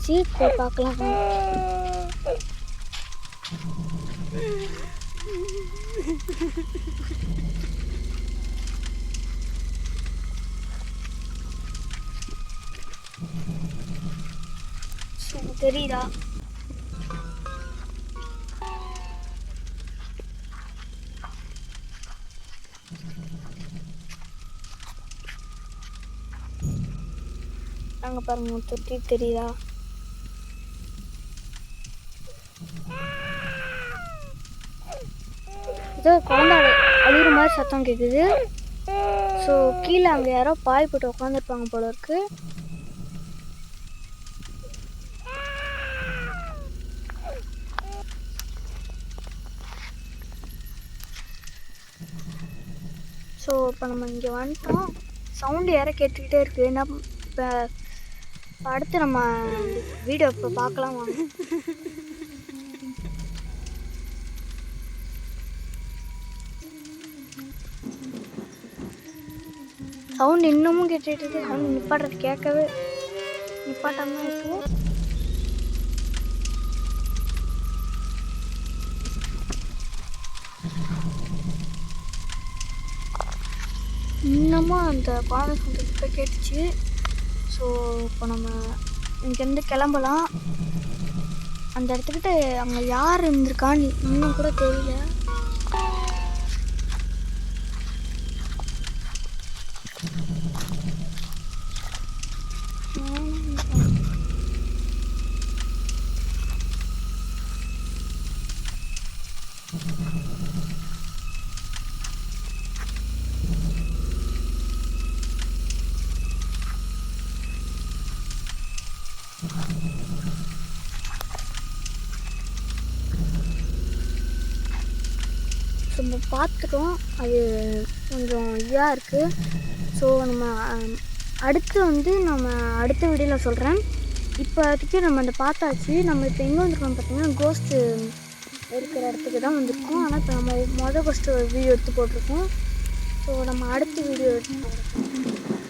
வந்துருச்சு. போய் பார்க்கலாம். தெரியுதா? அங்க பாருங்க, தொட்டி தெரியுதா? ஏதோ குழந்தை அழுகிற மாதிரி சத்தம் கேட்குது. ஸோ கீழே அங்கே யாரோ பாய் போட்டு உட்காந்துருப்பாங்க போல இருக்கு. ஸோ இப்போ நம்ம இங்கே வந்துட்டோம். சவுண்டு யாரை கேட்டுக்கிட்டே இருக்குது. என்ன இப்போ அடுத்து நம்ம வீடியோ இப்போ பார்க்கலாம் வாங்க. சவுண்டு இன்னமும் கேட்டுட்டு இருக்கு. சவுண்டு நிப்பாட்டுறது கேட்கவே நிப்பாட்டாம இருக்கு. இன்னமும் அந்த குழந்தை சவுண்டு இப்போ கேட்டுச்சு. ஸோ இப்போ நம்ம இங்கேருந்து கிளம்பலாம். அந்த இடத்துக்கிட்ட அங்கே யார் இருந்திருக்கான்னு இன்னும் கூட தெரியல. நம்ம பார்த்துட்டோம். அது கொஞ்சம் இதாக இருக்குது. ஸோ நம்ம அடுத்து நம்ம அடுத்த வீடியோவில் சொல்கிறேன். இப்போதைக்கு நம்ம அந்த பார்த்தாச்சு. நம்ம இப்போ எங்கே வந்துருக்கோம் பார்த்தீங்கன்னா, கோஸ்ட்டு இருக்கிற இடத்துக்கு தான் வந்திருக்கோம். ஆனால் இப்போ நம்ம கோஸ்ட்டு வீடியோ எடுத்து போட்டிருக்கோம். ஸோ நம்ம அடுத்த வீடியோ எடுத்து போடுறோம்.